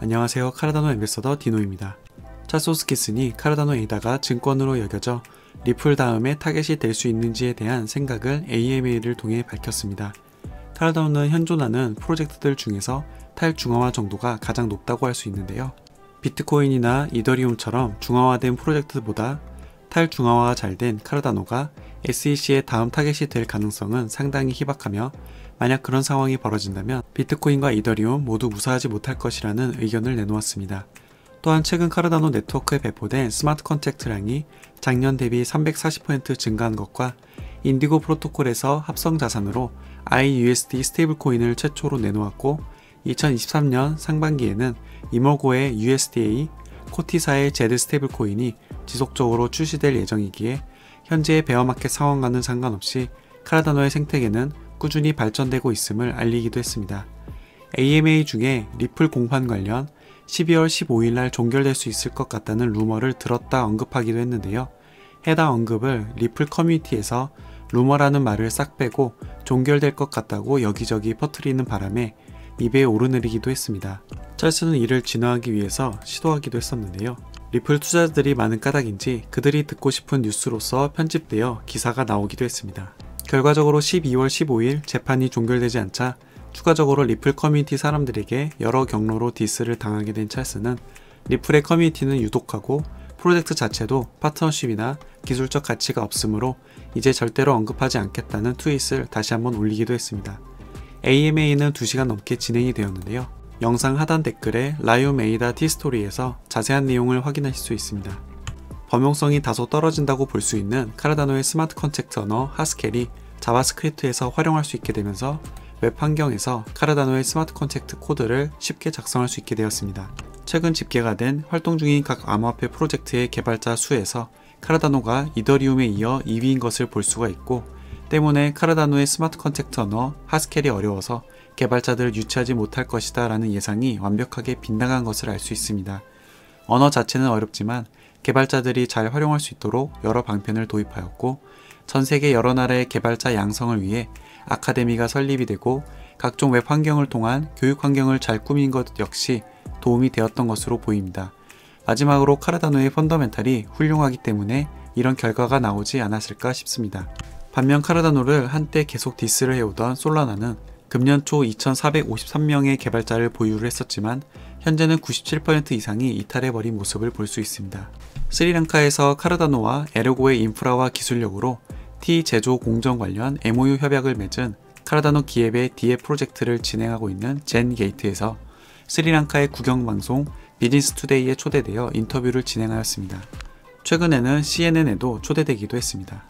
안녕하세요. 카르다노 앰베서더 디노입니다. 찰소스키슨이 카르다노 에이다가 증권으로 여겨져 리플 다음에 타겟이 될 수 있는지에 대한 생각을 AMA를 통해 밝혔습니다. 카르다노는 현존하는 프로젝트들 중에서 탈중앙화 정도가 가장 높다고 할 수 있는데요. 비트코인이나 이더리움처럼 중앙화된 프로젝트보다 탈중앙화가 잘 된 카르다노가 SEC의 다음 타겟이 될 가능성은 상당히 희박하며, 만약 그런 상황이 벌어진다면 비트코인과 이더리움 모두 무사하지 못할 것이라는 의견을 내놓았습니다. 또한 최근 카르다노 네트워크에 배포된 스마트 컨트랙트량이 작년 대비 340% 증가한 것과 인디고 프로토콜에서 합성 자산으로 IUSD 스테이블코인을 최초로 내놓았고, 2023년 상반기에는 이머고의 USDA, 코티사의 제드 스테이블코인이 지속적으로 출시될 예정이기에 현재의 베어마켓 상황과는 상관없이 카르다노의 생태계는 꾸준히 발전되고 있음을 알리기도 했습니다. AMA 중에 리플 공판 관련 12월 15일 날 종결될 수 있을 것 같다는 루머를 들었다 언급하기도 했는데요. 해당 언급을 리플 커뮤니티에서 루머라는 말을 싹 빼고 종결될 것 같다고 여기저기 퍼뜨리는 바람에 입에 오르내리기도 했습니다. 찰스는 이를 진화하기 위해서 시도하기도 했었는데요. 리플 투자자들이 많은 까닭인지 그들이 듣고 싶은 뉴스로서 편집되어 기사가 나오기도 했습니다. 결과적으로 12월 15일 재판이 종결되지 않자 추가적으로 리플 커뮤니티 사람들에게 여러 경로로 디스를 당하게 된 찰스는 리플의 커뮤니티는 유독하고 프로젝트 자체도 파트너십이나 기술적 가치가 없으므로 이제 절대로 언급하지 않겠다는 트윗을 다시 한번 올리기도 했습니다. AMA는 2시간 넘게 진행이 되었는데요. 영상 하단 댓글에 라이옴 에이다 티스토리에서 자세한 내용을 확인하실 수 있습니다. 범용성이 다소 떨어진다고 볼 수 있는 카르다노의 스마트 컨트랙트 언어 하스켈이 자바스크립트에서 활용할 수 있게 되면서 웹 환경에서 카르다노의 스마트 컨트랙트 코드를 쉽게 작성할 수 있게 되었습니다. 최근 집계가 된 활동 중인 각 암호화폐 프로젝트의 개발자 수에서 카르다노가 이더리움에 이어 2위인 것을 볼 수가 있고, 때문에 카르다노의 스마트 컨트랙트 언어 하스켈이 어려워서 개발자들을 유치하지 못할 것이다 라는 예상이 완벽하게 빗나간 것을 알 수 있습니다. 언어 자체는 어렵지만 개발자들이 잘 활용할 수 있도록 여러 방편을 도입하였고, 전 세계 여러 나라의 개발자 양성을 위해 아카데미가 설립이 되고 각종 웹 환경을 통한 교육 환경을 잘 꾸민 것 역시 도움이 되었던 것으로 보입니다. 마지막으로 카르다노의 펀더멘탈이 훌륭하기 때문에 이런 결과가 나오지 않았을까 싶습니다. 반면 카르다노를 한때 계속 디스를 해오던 솔라나는 금년 초 2,453명의 개발자를 보유를 했었지만 현재는 97% 이상이 이탈해버린 모습을 볼 수 있습니다. 스리랑카에서 카르다노와 에르고의 인프라와 기술력으로 T 제조 공정 관련 MOU 협약을 맺은 카르다노 기업의 DA 프로젝트를 진행하고 있는 젠 게이트에서 스리랑카의 국영방송 비즈니스투데이에 초대되어 인터뷰를 진행하였습니다. 최근에는 CNN에도 초대되기도 했습니다.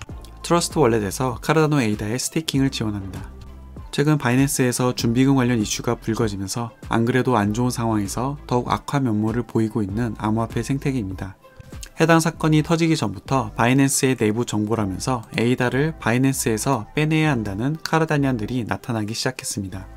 트러스트 월렛에서 카르다노 에이다의 스테이킹을 지원합니다. 최근 바이낸스에서 준비금 관련 이슈가 불거지면서 안 그래도 안 좋은 상황에서 더욱 악화 면모를 보이고 있는 암호화폐 생태계입니다. 해당 사건이 터지기 전부터 바이낸스의 내부 정보라면서 에이다를 바이낸스에서 빼내야 한다는 카르다니안들이 나타나기 시작했습니다.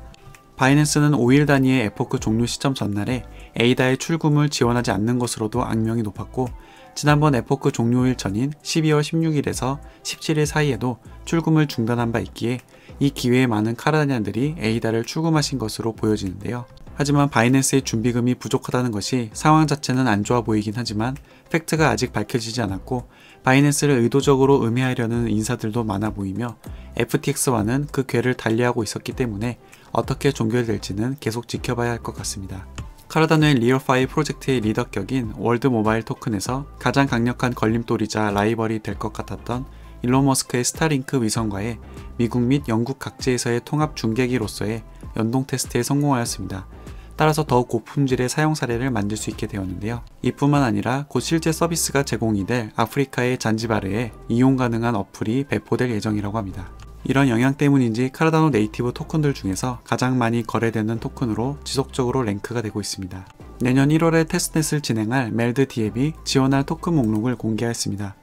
바이낸스는 5일 단위의 에포크 종료 시점 전날에 에이다의 출금을 지원하지 않는 것으로도 악명이 높았고, 지난번 에포크 종료일 전인 12월 16일에서 17일 사이에도 출금을 중단한 바 있기에 이 기회에 많은 카르다니안들이 에이다를 출금하신 것으로 보여지는데요. 하지만 바이낸스의 준비금이 부족하다는 것이 상황 자체는 안 좋아 보이긴 하지만 팩트가 아직 밝혀지지 않았고, 바이낸스를 의도적으로 음해하려는 인사들도 많아 보이며 FTX와는 그 궤를 달리하고 있었기 때문에 어떻게 종결될지는 계속 지켜봐야 할 것 같습니다. 카르다노의 리얼파이 프로젝트의 리더격인 월드 모바일 토큰에서 가장 강력한 걸림돌이자 라이벌이 될 것 같았던 일론 머스크의 스타링크 위성과의 미국 및 영국 각지에서의 통합 중계기로서의 연동 테스트에 성공하였습니다. 따라서 더욱 고품질의 사용 사례를 만들 수 있게 되었는데요. 이뿐만 아니라 곧 실제 서비스가 제공이 될 아프리카의 잔지바르에 이용 가능한 어플이 배포될 예정이라고 합니다. 이런 영향 때문인지 카르다노 네이티브 토큰들 중에서 가장 많이 거래되는 토큰으로 지속적으로 랭크가 되고 있습니다. 내년 1월에 테스트넷을 진행할 멜드디앱이 지원할 토큰 목록을 공개하였습니다.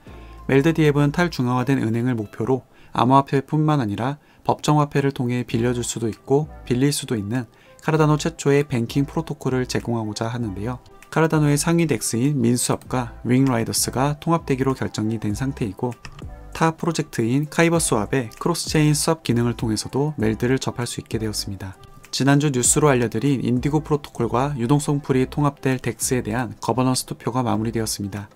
멜드디앱은 탈중앙화된 은행을 목표로 암호화폐뿐만 아니라 법정화폐를 통해 빌려줄 수도 있고 빌릴 수도 있는 카르다노 최초의 뱅킹 프로토콜을 제공하고자 하는데요. 카르다노의 상위 덱스인 민수합과 윙라이더스가 통합되기로 결정이 된 상태이고, 타 프로젝트인 카이버스왑의 크로스체인 수합 기능을 통해서도 멜드를 접할 수 있게 되었습니다. 지난주 뉴스로 알려드린 인디고 프로토콜과 유동성 풀이 통합될 덱스에 대한 거버넌스 투표가 마무리되었습니다.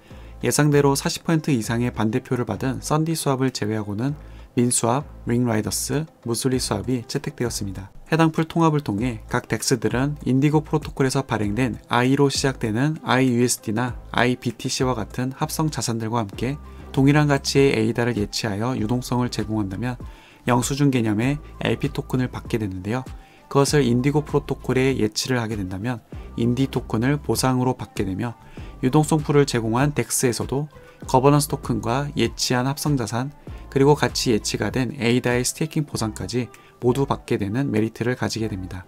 예상대로 40% 이상의 반대표를 받은 썬디 수합을 제외하고는 민 수합, 링라이더스, 무슬리 수합이 채택되었습니다. 해당 풀 통합을 통해 각 덱스들은 인디고 프로토콜에서 발행된 IE로 시작되는 IUSD나 IBTC와 같은 합성 자산들과 함께 동일한 가치의 ADA를 예치하여 유동성을 제공한다면 영수증 개념의 LP 토큰을 받게 되는데요. 그것을 인디고 프로토콜에 예치를 하게 된다면 인디 토큰을 보상으로 받게 되며 유동성 풀을 제공한 덱스에서도 거버넌스 토큰과 예치한 합성자산 그리고 같이 예치가 된 ADA의 스테이킹 보상까지 모두 받게 되는 메리트를 가지게 됩니다.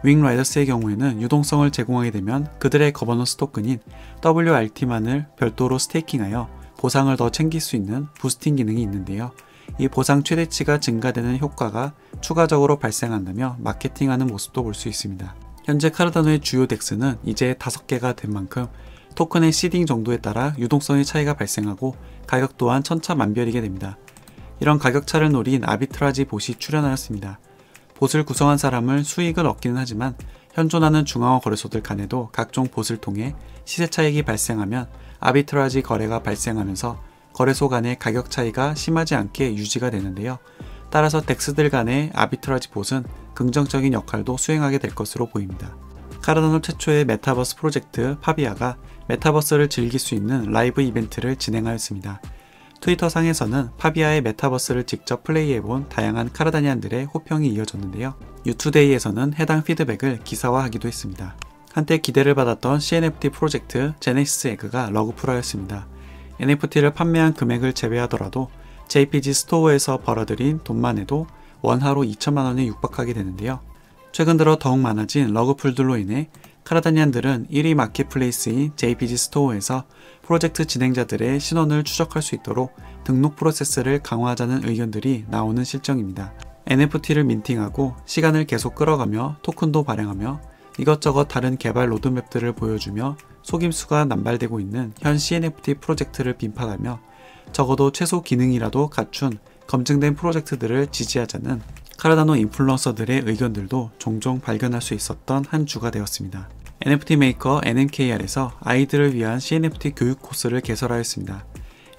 윙라이더스의 경우에는 유동성을 제공하게 되면 그들의 거버넌스 토큰인 WRT만을 별도로 스테이킹하여 보상을 더 챙길 수 있는 부스팅 기능이 있는데요. 이 보상 최대치가 증가되는 효과가 추가적으로 발생한다며 마케팅하는 모습도 볼 수 있습니다. 현재 카르다노의 주요 덱스는 이제 5개가 된 만큼 토큰의 시딩 정도에 따라 유동성의 차이가 발생하고 가격 또한 천차만별이게 됩니다. 이런 가격차를 노린 아비트라지 봇이 출현하였습니다. 봇을 구성한 사람은 수익을 얻기는 하지만 현존하는 중앙화 거래소들 간에도 각종 봇을 통해 시세 차익이 발생하면 아비트라지 거래가 발생하면서 거래소 간의 가격 차이가 심하지 않게 유지가 되는데요. 따라서 덱스들 간의 아비트라지 봇은 긍정적인 역할도 수행하게 될 것으로 보입니다. 카르다노 최초의 메타버스 프로젝트 파비아가 메타버스를 즐길 수 있는 라이브 이벤트를 진행하였습니다. 트위터 상에서는 파비아의 메타버스를 직접 플레이해본 다양한 카르다니안들의 호평이 이어졌는데요. 유투데이에서는 해당 피드백을 기사화하기도 했습니다. 한때 기대를 받았던 CNFT 프로젝트 제네시스 에그가 러그풀하였습니다. NFT를 판매한 금액을 제외하더라도 JPG 스토어에서 벌어들인 돈만 해도 원화로 2천만원에 육박하게 되는데요. 최근 들어 더욱 많아진 러그풀들로 인해 카르다니안들은 1위 마켓플레이스인 JPG 스토어에서 프로젝트 진행자들의 신원을 추적할 수 있도록 등록 프로세스를 강화하자는 의견들이 나오는 실정입니다. NFT를 민팅하고 시간을 계속 끌어가며 토큰도 발행하며 이것저것 다른 개발 로드맵들을 보여주며 속임수가 남발되고 있는 현 CNFT 프로젝트를 비판하며 적어도 최소 기능이라도 갖춘 검증된 프로젝트들을 지지하자는 카르다노 인플루언서들의 의견들도 종종 발견할 수 있었던 한 주가 되었습니다. NFT 메이커 NMKR에서 아이들을 위한 CNFT 교육 코스를 개설하였습니다.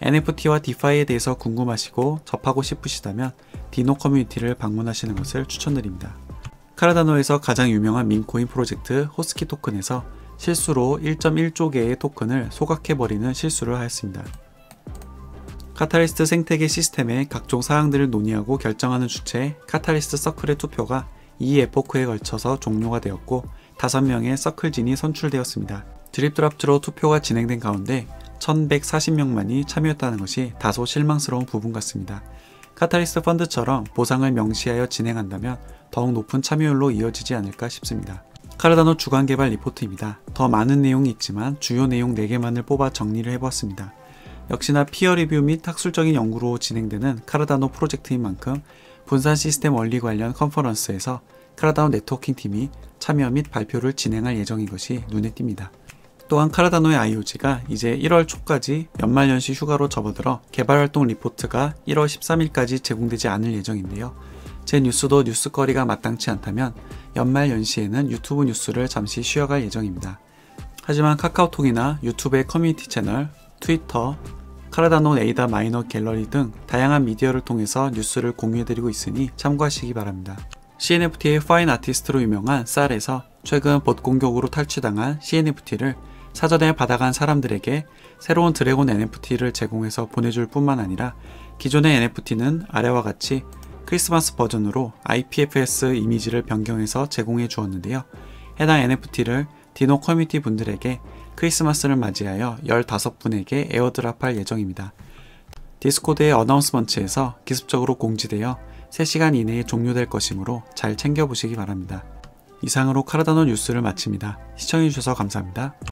NFT와 디파이에 대해서 궁금하시고 접하고 싶으시다면 디노 커뮤니티를 방문하시는 것을 추천드립니다. 카르다노에서 가장 유명한 민코인 프로젝트 호스키 토큰에서 실수로 1.1조 개의 토큰을 소각해버리는 실수를 하였습니다. 카타리스트 생태계 시스템의 각종 사항들을 논의하고 결정하는 주체 카타리스트 서클의 투표가 이 에포크에 걸쳐서 종료가 되었고 5명의 서클진이 선출되었습니다. 드립드랍즈로 투표가 진행된 가운데 1140명만이 참여했다는 것이 다소 실망스러운 부분 같습니다. 카타리스트 펀드처럼 보상을 명시하여 진행한다면 더욱 높은 참여율로 이어지지 않을까 싶습니다. 카르다노 주간 개발 리포트입니다. 더 많은 내용이 있지만 주요 내용 4개만을 뽑아 정리를 해보았습니다. 역시나 피어 리뷰 및 학술적인 연구로 진행되는 카르다노 프로젝트인 만큼 분산 시스템 원리 관련 컨퍼런스에서 카르다노 네트워킹 팀이 참여 및 발표를 진행할 예정인 것이 눈에 띕니다. 또한 카르다노의 IOG가 이제 1월 초까지 연말연시 휴가로 접어들어 개발활동 리포트가 1월 13일까지 제공되지 않을 예정인데요. 제 뉴스도 뉴스거리가 마땅치 않다면 연말연시에는 유튜브 뉴스를 잠시 쉬어갈 예정입니다. 하지만 카카오톡이나 유튜브의 커뮤니티 채널, 트위터, 카르다노 에이다 마이너 갤러리 등 다양한 미디어를 통해서 뉴스를 공유해드리고 있으니 참고하시기 바랍니다. CNFT의 파인 아티스트로 유명한 쌀에서 최근 봇 공격으로 탈취당한 CNFT를 사전에 받아간 사람들에게 새로운 드래곤 NFT를 제공해서 보내줄 뿐만 아니라 기존의 NFT는 아래와 같이 크리스마스 버전으로 IPFS 이미지를 변경해서 제공해 주었는데요. 해당 NFT를 디노 커뮤니티 분들에게 크리스마스를 맞이하여 15분에게 에어드랍할 예정입니다. 디스코드의 어나운스먼트에서 기습적으로 공지되어 3시간 이내에 종료될 것이므로 잘 챙겨보시기 바랍니다. 이상으로 카르다노 뉴스를 마칩니다. 시청해주셔서 감사합니다.